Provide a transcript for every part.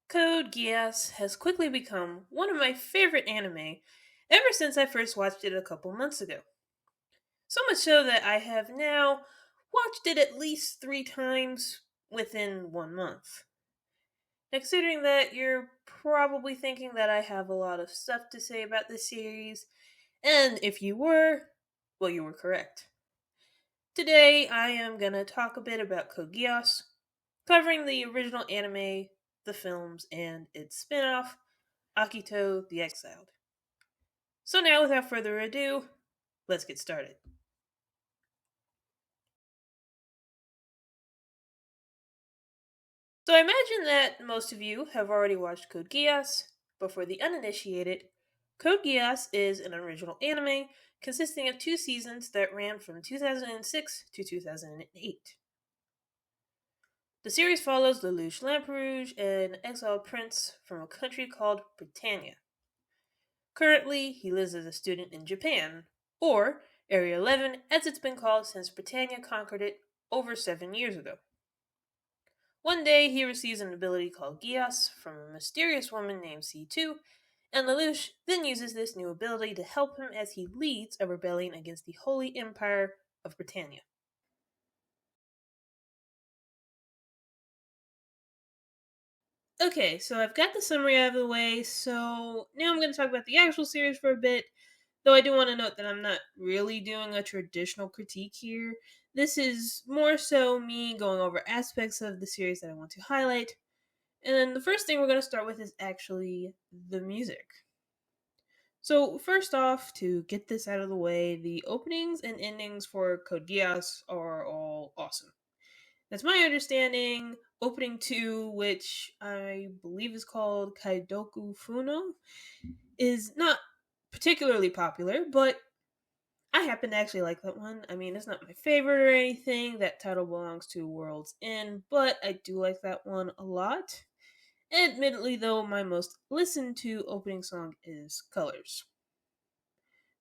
Code Geass has quickly become one of my favorite anime ever since I first watched it a couple months ago. So much so that I have now watched it at least 3 times within 1 month. Now, considering that you're probably thinking that I have a lot of stuff to say about this series, and if you were, well, you were correct. Today, I am gonna talk a bit about Code Geass, covering the original anime, the films, and its spin off, Akito the Exiled. So now, without further ado, let's get started. So I imagine that most of you have already watched Code Geass, but for the uninitiated, Code Geass is an original anime consisting of 2 seasons that ran from 2006 to 2008. The series follows Lelouch Lamperouge, an exiled prince from a country called Britannia. Currently, he lives as a student in Japan, or Area 11 as it's been called since Britannia conquered it over 7 years ago. One day, he receives an ability called Geass from a mysterious woman named C2, and Lelouch then uses this new ability to help him as he leads a rebellion against the Holy Empire of Britannia. Okay, so I've got the summary out of the way, so now I'm going to talk about the actual series for a bit. Though I do want to note that I'm not really doing a traditional critique here. This is more so me going over aspects of the series that I want to highlight. And the first thing we're going to start with is actually the music. So, first off, to get this out of the way, the openings and endings for Code Geass are all awesome. That's my understanding. Opening 2, which I believe is called Kaidoku Funo, is not particularly popular, but I happen to actually like that one. I mean, it's not my favorite or anything. That title belongs to World's End, but I do like that one a lot. Admittedly, though, my most listened to opening song is Colors.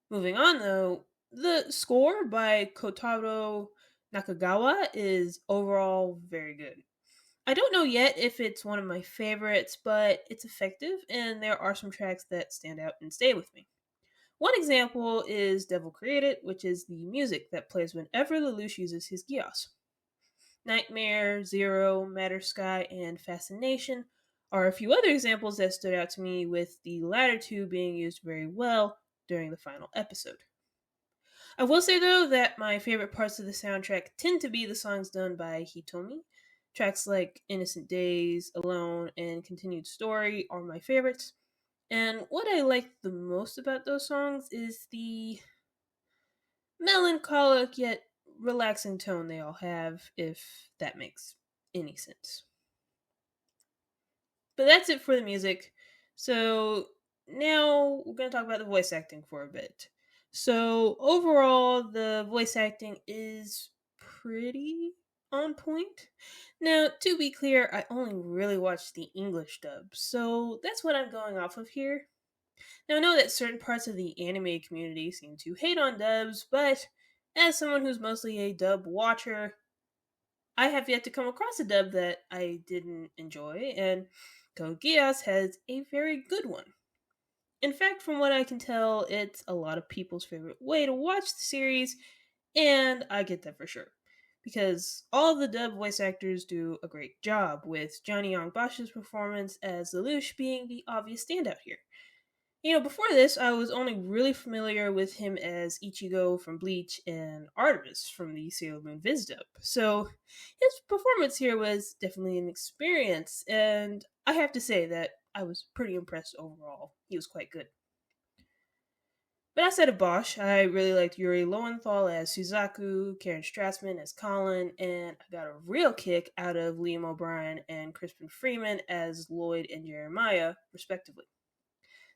Moving on, though, the score by Kotaro Nakagawa is overall very good. I don't know yet if it's one of my favorites, but it's effective, and there are some tracks that stand out and stay with me. One example is Devil Created, which is the music that plays whenever Lelouch uses his Geass. Nightmare, Zero, Matter Sky, and Fascination are a few other examples that stood out to me, with the latter two being used very well during the final episode. I will say though that my favorite parts of the soundtrack tend to be the songs done by Hitomi. Tracks like Innocent Days, Alone, and Continued Story are my favorites. And what I like the most about those songs is the melancholic yet relaxing tone they all have, if that makes any sense. But that's it for the music. So now we're going to talk about the voice acting for a bit. So overall, the voice acting is pretty on point. Now, to be clear, I only really watched the English dub, so that's what I'm going off of here. Now, I know that certain parts of the anime community seem to hate on dubs, but as someone who's mostly a dub watcher, I have yet to come across a dub that I didn't enjoy, and Code Geass has a very good one. In fact, from what I can tell, it's a lot of people's favorite way to watch the series, and I get that for sure. Because all of the dub voice actors do a great job, with Johnny Young Bosch's performance as Lelouch being the obvious standout here. Before this, I was only really familiar with him as Ichigo from Bleach and Artemis from the Sailor Moon Viz dub. So his performance here was definitely an experience, and I have to say that I was pretty impressed overall. He was quite good. But outside of Bosch, I really liked Yuri Lowenthal as Suzaku, Karen Strassman as Colin, and I got a real kick out of Liam O'Brien and Crispin Freeman as Lloyd and Jeremiah, respectively.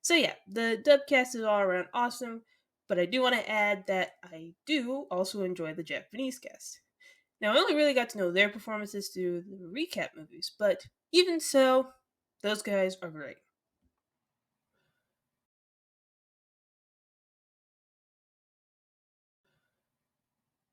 So yeah, the dub cast is all around awesome, but I do want to add that I do also enjoy the Japanese cast. Now, I only really got to know their performances through the recap movies, but even so, those guys are great.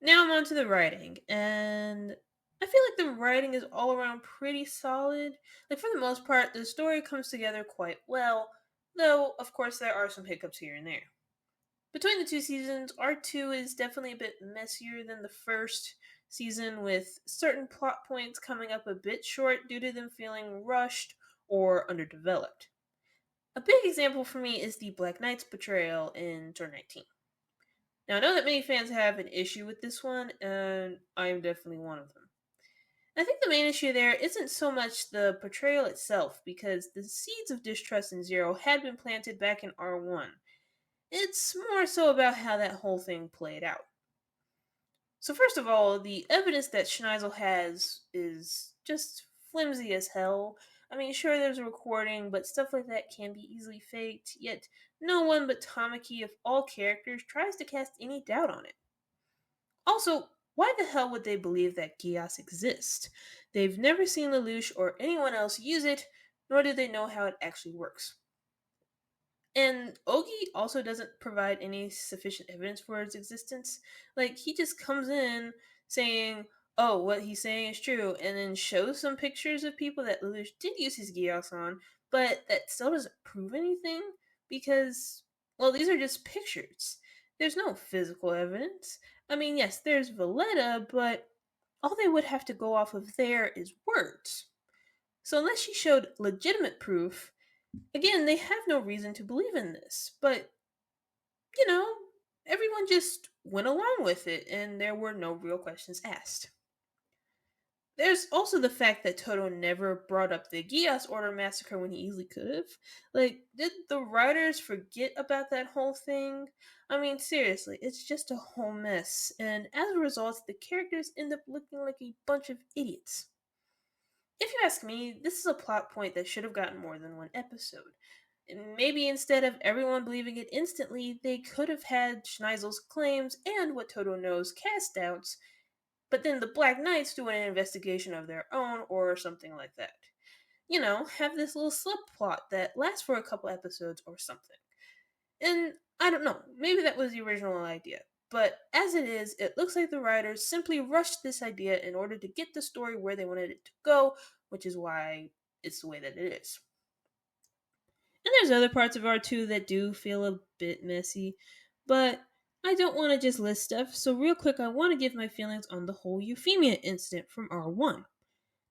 Now I'm on to the writing, and I feel like the writing is all around pretty solid. Like, for the most part, the story comes together quite well, though, of course, there are some hiccups here and there. Between the two seasons, R2 is definitely a bit messier than the first season, with certain plot points coming up a bit short due to them feeling rushed or underdeveloped. A big example for me is the Black Knight's betrayal in Turn 19. Now, I know that many fans have an issue with this one, and I am definitely one of them. I think the main issue there isn't so much the portrayal itself, because the seeds of distrust in Zero had been planted back in R1. It's more so about how that whole thing played out. So, first of all, the evidence that Schneisel has is just flimsy as hell. I mean, sure, there's a recording, but stuff like that can be easily faked, yet no one but Tamaki, of all characters, tries to cast any doubt on it. Also, why the hell would they believe that Geass exists? They've never seen Lelouch or anyone else use it, nor do they know how it actually works. And Ogi also doesn't provide any sufficient evidence for its existence. Like, he just comes in saying, oh, what he's saying is true, and then shows some pictures of people that Lelouch did use his Geass on, but that still doesn't prove anything because, well, these are just pictures. There's no physical evidence. I mean, yes, there's Valletta, but all they would have to go off of there is words. So, unless she showed legitimate proof, again, they have no reason to believe in this, but, you know, everyone just went along with it and there were no real questions asked. There's also the fact that Toto never brought up the Gias Order massacre when he easily could have. Like, did the writers forget about that whole thing? I mean, seriously, it's just a whole mess, and as a result, the characters end up looking like a bunch of idiots. If you ask me, this is a plot point that should have gotten more than one episode. Maybe instead of everyone believing it instantly, they could have had Schneisel's claims and what Toto knows cast doubts, but then the Black Knights do an investigation of their own or something like that. You know, have this little subplot that lasts for a couple episodes or something. And I don't know, maybe that was the original idea. But as it is, it looks like the writers simply rushed this idea in order to get the story where they wanted it to go, which is why it's the way that it is. And there's other parts of R2 that do feel a bit messy, but I don't want to just list stuff, so real quick, I want to give my feelings on the whole Euphemia incident from R1.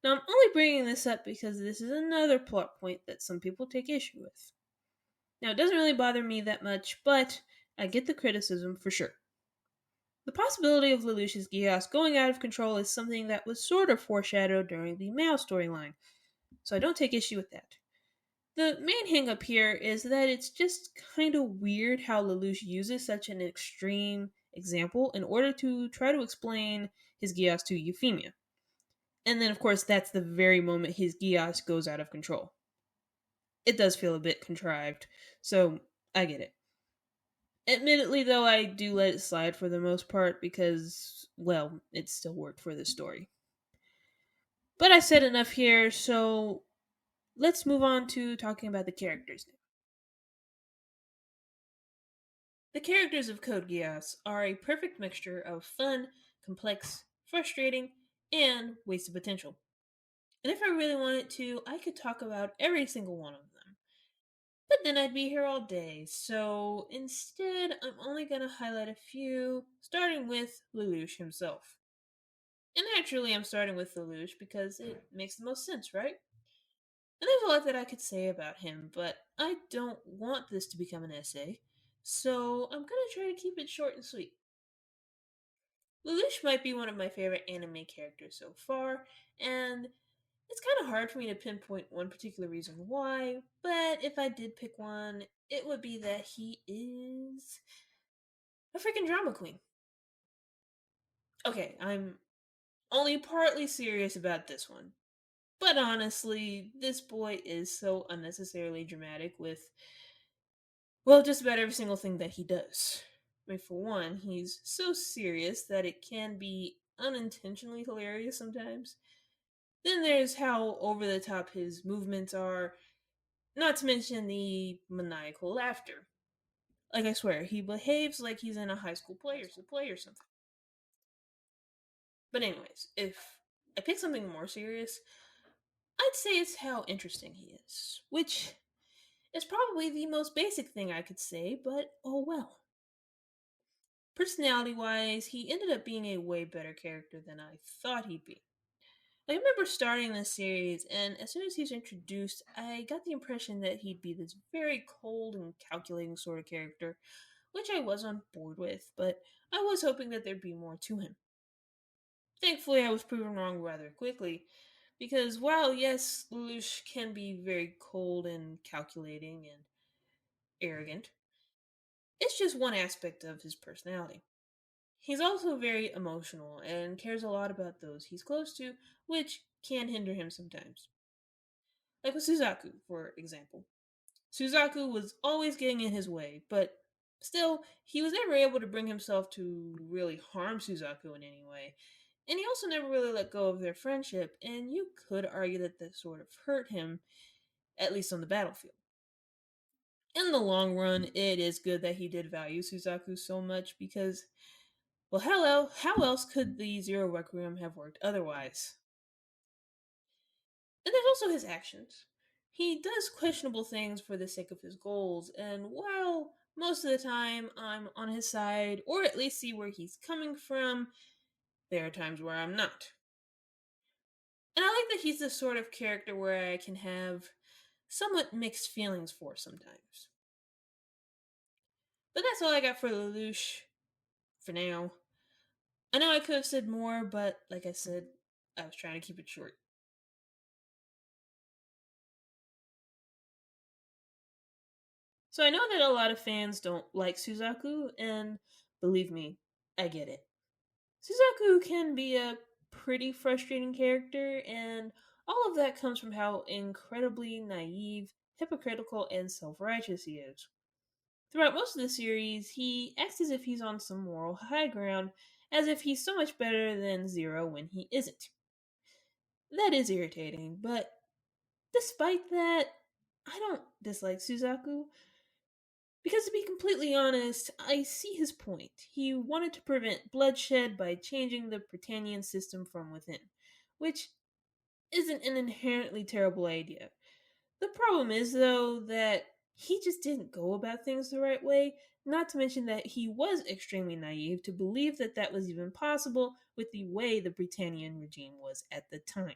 Now, I'm only bringing this up because this is another plot point that some people take issue with. Now, it doesn't really bother me that much, but I get the criticism for sure. The possibility of Lelouch's Geass going out of control is something that was sort of foreshadowed during the Mao storyline, so I don't take issue with that. The main hang up here is that it's just kind of weird how Lelouch uses such an extreme example in order to try to explain his Geass to Euphemia. And then, of course, that's the very moment his Geass goes out of control. It does feel a bit contrived, so I get it. Admittedly, though, I do let it slide for the most part because, well, it still worked for the story. But I said enough here, so let's move on to talking about the characters now. The characters of Code Geass are a perfect mixture of fun, complex, frustrating, and wasted potential. And if I really wanted to, I could talk about every single one of them. But then I'd be here all day, so instead, I'm only going to highlight a few, starting with Lelouch himself. And naturally, I'm starting with Lelouch because it makes the most sense, right? And there's a lot that I could say about him, but I don't want this to become an essay, so I'm gonna try to keep it short and sweet. Lelouch might be one of my favorite anime characters so far, and it's kind of hard for me to pinpoint one particular reason why, but if I did pick one, it would be that he is a freaking drama queen. Okay, I'm only partly serious about this one. But honestly, this boy is so unnecessarily dramatic with, well, just about every single thing that he does. I mean, for one, he's so serious that it can be unintentionally hilarious sometimes. Then there's how over the top his movements are, not to mention the maniacal laughter. Like, I swear, he behaves like he's in a high school play or something. But anyways, if I picked something more serious. I'd say it's how interesting he is, which is probably the most basic thing I could say, but oh well. Personality wise, he ended up being a way better character than I thought he'd be. I remember starting this series, and as soon as he's introduced, I got the impression that he'd be this very cold and calculating sort of character, which I was on board with, but I was hoping that there'd be more to him. Thankfully, I was proven wrong rather quickly, because while, yes, Lelouch can be very cold and calculating and arrogant, it's just one aspect of his personality. He's also very emotional and cares a lot about those he's close to, which can hinder him sometimes. Like with Suzaku, for example. Suzaku was always getting in his way, but still, he was never able to bring himself to really harm Suzaku in any way. And he also never really let go of their friendship, and you could argue that this sort of hurt him, at least on the battlefield. In the long run, it is good that he did value Suzaku so much because, well, how else could the Zero Requiem have worked otherwise? And there's also his actions. He does questionable things for the sake of his goals, and while most of the time I'm on his side, or at least see where he's coming from, there are times where I'm not. And I like that he's the sort of character where I can have somewhat mixed feelings for sometimes. But that's all I got for Lelouch for now. I know I could have said more, but like I said, I was trying to keep it short. So I know that a lot of fans don't like Suzaku, and believe me, I get it. Suzaku can be a pretty frustrating character, and all of that comes from how incredibly naive, hypocritical, and self righteous he is. Throughout most of the series, he acts as if he's on some moral high ground, as if he's so much better than Zero when he isn't. That is irritating, but despite that, I don't dislike Suzaku. Because to be completely honest, I see his point. He wanted to prevent bloodshed by changing the Britannian system from within, which isn't an inherently terrible idea. The problem is, though, that he just didn't go about things the right way, not to mention that he was extremely naive to believe that that was even possible with the way the Britannian regime was at the time.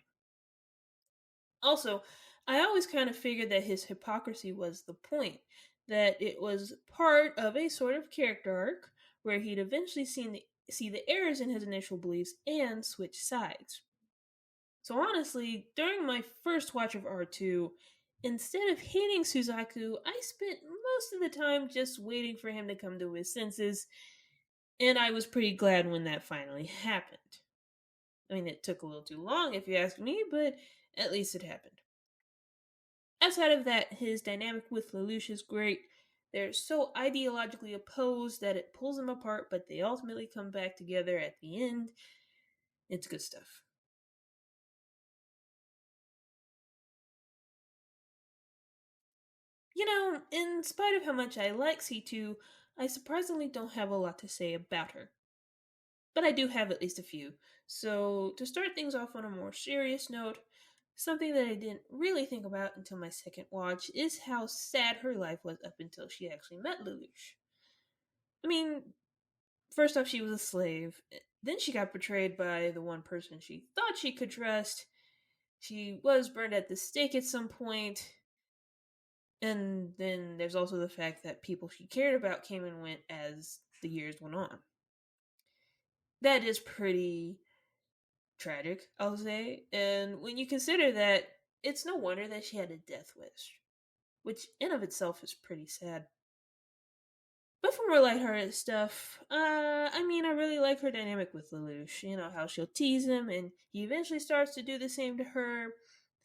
Also, I always kind of figured that his hypocrisy was the point, that it was part of a sort of character arc where he'd eventually see the errors in his initial beliefs and switch sides. So honestly, during my first watch of R2, instead of hating Suzaku, I spent most of the time just waiting for him to come to his senses, and I was pretty glad when that finally happened. I mean, it took a little too long if you ask me, but at least it happened. Outside of that, his dynamic with Lelouch is great. They're so ideologically opposed that it pulls them apart, but they ultimately come back together at the end. It's good stuff. You know, in spite of how much I like C2, I surprisingly don't have a lot to say about her. But I do have at least a few. So, to start things off on a more serious note, something that I didn't really think about until my second watch is how sad her life was up until she actually met Lelouch. I mean, first off, she was a slave. Then she got betrayed by the one person she thought she could trust. She was burned at the stake at some point. And then there's also the fact that people she cared about came and went as the years went on. That is pretty tragic, I'll say. And when you consider that, it's no wonder that she had a death wish, which in of itself is pretty sad. But for more lighthearted stuff, I mean, I really like her dynamic with Lelouch. You know, how she'll tease him and he eventually starts to do the same to her.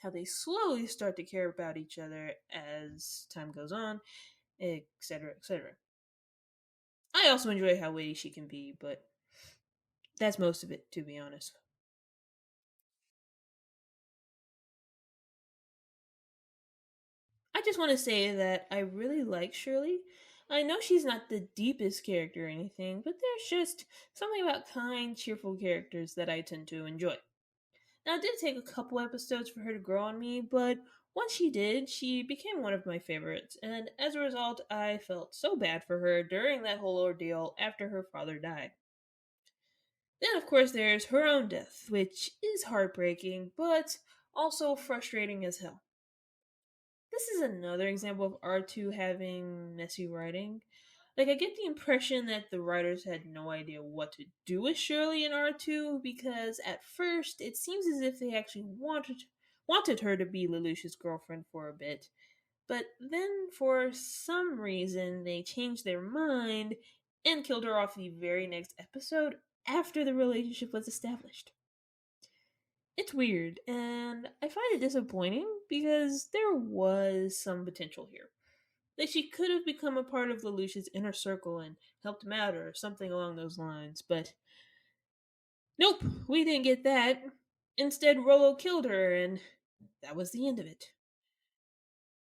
How they slowly start to care about each other as time goes on, etc., etc. I also enjoy how witty she can be, but that's most of it, to be honest. I just want to say that I really like Shirley. I know she's not the deepest character or anything, but there's just something about kind, cheerful characters that I tend to enjoy. Now, it did take a couple episodes for her to grow on me, but once she did, she became one of my favorites, and as a result, I felt so bad for her during that whole ordeal after her father died. Then, of course, there's her own death, which is heartbreaking, but also frustrating as hell. This is another example of R2 having messy writing. Like, I get the impression that the writers had no idea what to do with Shirley in R2 because at first it seems as if they actually wanted her to be Lelouch's girlfriend for a bit. But then, for some reason, they changed their mind and killed her off the very next episode after the relationship was established. It's weird, and I find it disappointing because there was some potential here. Like she could have become a part of Lelouch's inner circle and helped him out or something along those lines, but nope, we didn't get that. Instead, Rollo killed her, and that was the end of it.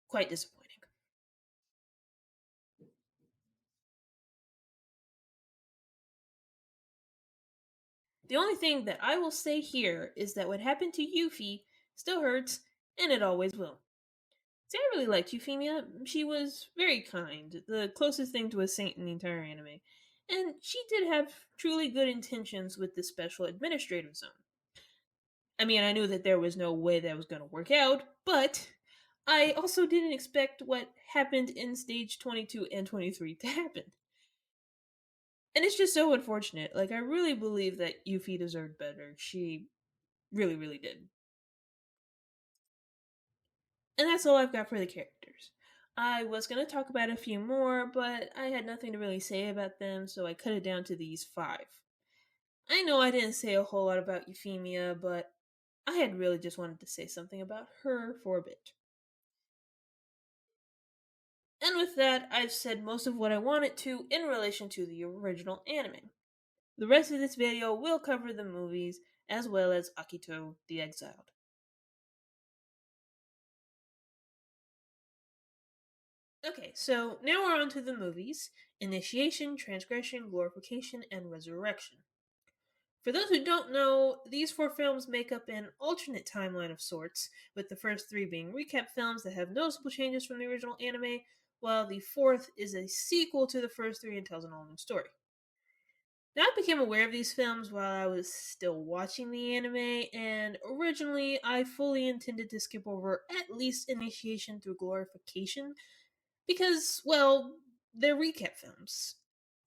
Quite disappointing. The only thing that I will say here is that what happened to Yuffie still hurts, and it always will. See, I really liked Euphemia. She was very kind, the closest thing to a saint in the entire anime. And she did have truly good intentions with the special administrative zone. I mean, I knew that there was no way that was going to work out, but I also didn't expect what happened in stage 22 and 23 to happen. And it's just so unfortunate. Like, I really believe that Yuffie deserved better. She really, really did. And that's all I've got for the characters. I was going to talk about a few more, but I had nothing to really say about them, so I cut it down to these five. I know I didn't say a whole lot about Euphemia, but I had really just wanted to say something about her for a bit. And with that, I've said most of what I wanted to in relation to the original anime. The rest of this video will cover the movies as well as Akito the Exiled. Okay, so now we're on to the movies: Initiation, Transgression, Glorification, and Resurrection. For those who don't know, these four films make up an alternate timeline of sorts, with the first three being recap films that have noticeable changes from the original anime, while the fourth is a sequel to the first three and tells an all new story. Now, I became aware of these films while I was still watching the anime, and originally I fully intended to skip over at least Initiation through Glorification because, well, they're recap films.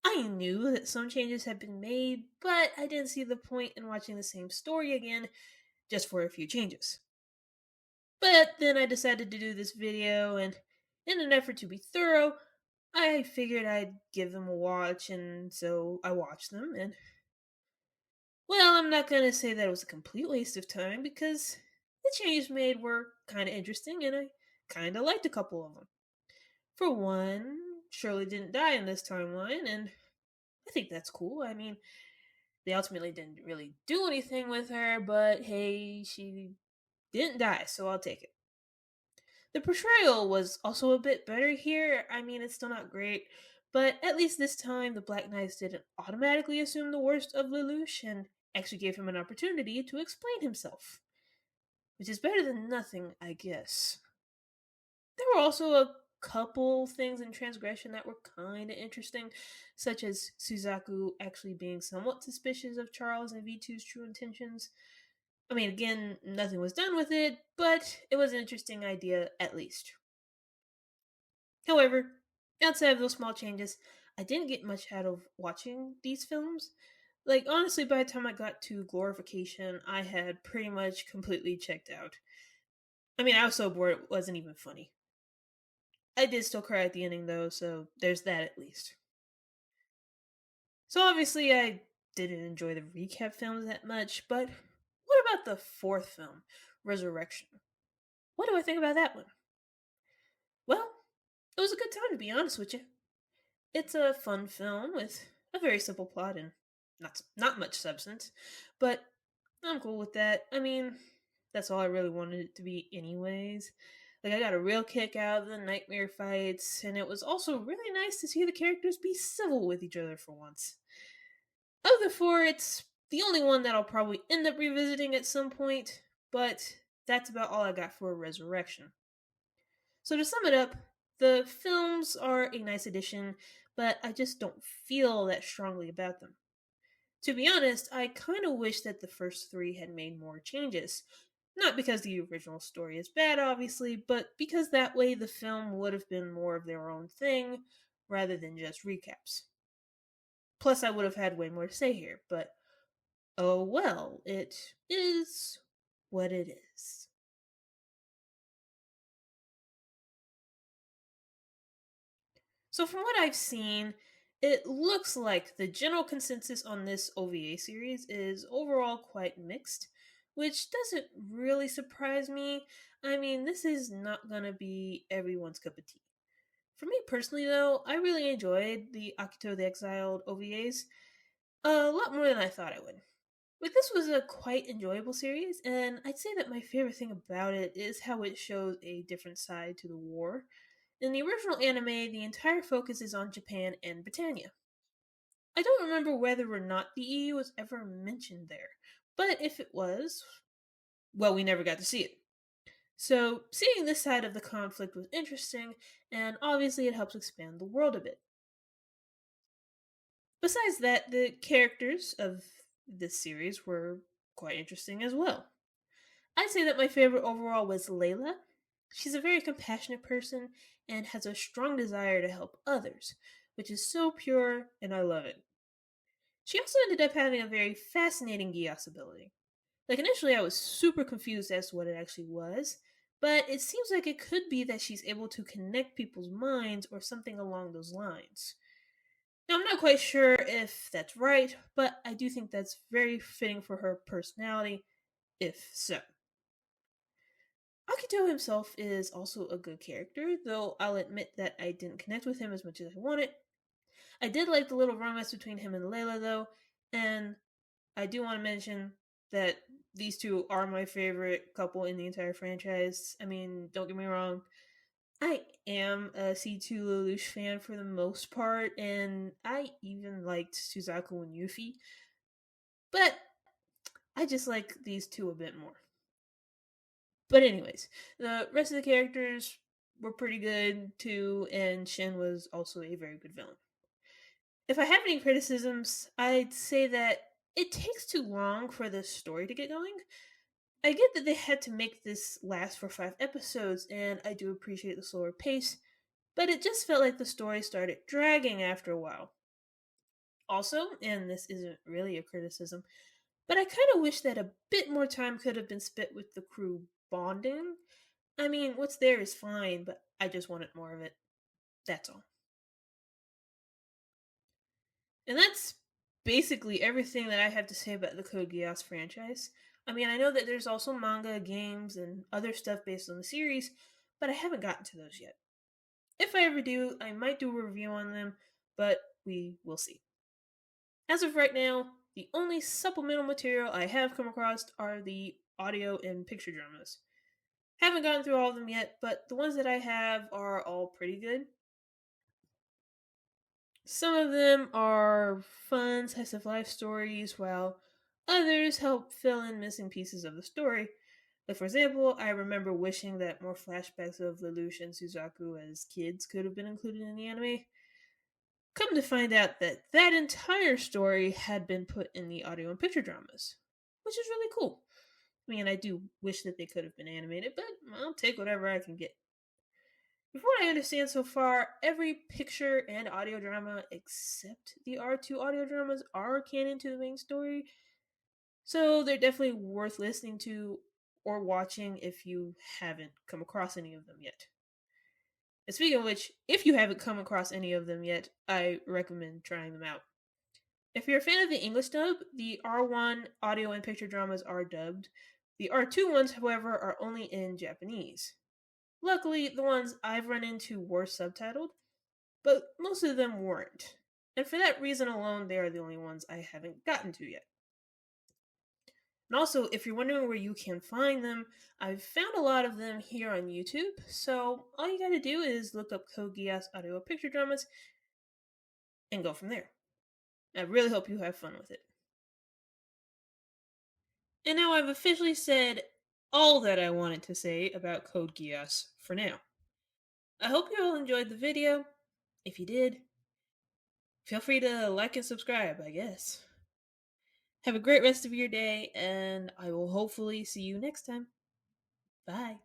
I knew that some changes had been made, but I didn't see the point in watching the same story again just for a few changes. But then I decided to do this video, and in an effort to be thorough, I figured I'd give them a watch, and so I watched them, and well, I'm not gonna say that it was a complete waste of time because the changes made were kinda interesting, and I kinda liked a couple of them. For one, Shirley didn't die in this timeline, and I think that's cool. I mean, they ultimately didn't really do anything with her, but hey, she didn't die, so I'll take it. The portrayal was also a bit better here. I mean, it's still not great, but at least this time the Black Knights didn't automatically assume the worst of Lelouch and actually gave him an opportunity to explain himself, which is better than nothing, I guess. There were also a couple things in Transgression that were kind of interesting, such as Suzaku actually being somewhat suspicious of Charles and V2's true intentions. I mean, again, nothing was done with it, but it was an interesting idea at least. However, outside of those small changes, I didn't get much out of watching these films. Like, honestly, by the time I got to Glorification, I had pretty much completely checked out. I mean, I was so bored it wasn't even funny. I did still cry at the ending, though, so there's that at least. So obviously, I didn't enjoy the recap films that much, but what about the fourth film, Resurrection? What do I think about that one? Well, it was a good time to be honest with you. It's a fun film with a very simple plot and not much substance, but I'm cool with that. I mean, that's all I really wanted it to be, anyways. Like, I got a real kick out of the nightmare fights, and it was also really nice to see the characters be civil with each other for once. Of the four, it's The only one that I'll probably end up revisiting at some point, but that's about all I got for Resurrection. So to sum it up, the films are a nice addition, but I just don't feel that strongly about them. To be honest, I kind of wish that the first three had made more changes. Not because the original story is bad, obviously, but because that way the film would have been more of their own thing rather than just recaps. Plus, I would have had way more to say here, but oh well, it is what it is. So, from what I've seen, it looks like the general consensus on this OVA series is overall quite mixed, which doesn't really surprise me. I mean, this is not gonna be everyone's cup of tea. For me personally, though, I really enjoyed the Akito the Exiled OVAs a lot more than I thought I would. But this was a quite enjoyable series, and I'd say that my favorite thing about it is how it shows a different side to the war. In the original anime, the entire focus is on Japan and Britannia. I don't remember whether or not the EU was ever mentioned there, but if it was, well, we never got to see it. So, seeing this side of the conflict was interesting, and obviously it helps expand the world a bit. Besides that, the characters of this series were quite interesting as well. I'd say that my favorite overall was Layla. She's a very compassionate person and has a strong desire to help others, which is so pure and I love it. She also ended up having a very fascinating Geass ability. Like initially I was super confused as to what it actually was, but it seems like it could be that she's able to connect people's minds or something along those lines. Now I'm not quite sure if that's right, but I do think that's very fitting for her personality, if so. Akito himself is also a good character, though I'll admit that I didn't connect with him as much as I wanted. I did like the little romance between him and Layla, though, and I do want to mention that these two are my favorite couple in the entire franchise. I mean, don't get me wrong, I am a C2 Lelouch fan for the most part, and I even liked Suzaku and Yuffie, but I just like these two a bit more. But anyways, the rest of the characters were pretty good too, and Shin was also a very good villain. If I have any criticisms, I'd say that it takes too long for the story to get going. I get that they had to make this last for 5 episodes, and I do appreciate the slower pace, but it just felt like the story started dragging after a while. Also, and this isn't really a criticism, but I kind of wish that a bit more time could have been spent with the crew bonding. I mean, what's there is fine, but I just wanted more of it. That's all. And that's basically everything that I have to say about the Code Geass franchise. I mean, I know that there's also manga, games, and other stuff based on the series, but I haven't gotten to those yet. If I ever do, I might do a review on them, but we will see. As of right now, the only supplemental material I have come across are the audio and picture dramas. Haven't gotten through all of them yet, but the ones that I have are all pretty good. Some of them are fun slice of life stories, while others help fill in missing pieces of the story. Like, for example, I remember wishing that more flashbacks of Lelouch and Suzaku as kids could have been included in the anime. Come to find out that that entire story had been put in the audio and picture dramas, which is really cool. I mean, I do wish that they could have been animated, but I'll take whatever I can get. From what I understand so far, every picture and audio drama except the R2 audio dramas are canon to the main story, so they're definitely worth listening to or watching if you haven't come across any of them yet. And speaking of which, if you haven't come across any of them yet, I recommend trying them out. If you're a fan of the English dub, the R1 audio and picture dramas are dubbed. The R2 ones, however, are only in Japanese. Luckily, the ones I've run into were subtitled, but most of them weren't. And for that reason alone, they are the only ones I haven't gotten to yet. And also, if you're wondering where you can find them, I've found a lot of them here on YouTube, so all you gotta do is look up Code Geass audio picture dramas and go from there. I really hope you have fun with it. And now I've officially said all that I wanted to say about Code Geass for now. I hope you all enjoyed the video. If you did, feel free to like and subscribe, I guess. Have a great rest of your day, and I will hopefully see you next time. Bye.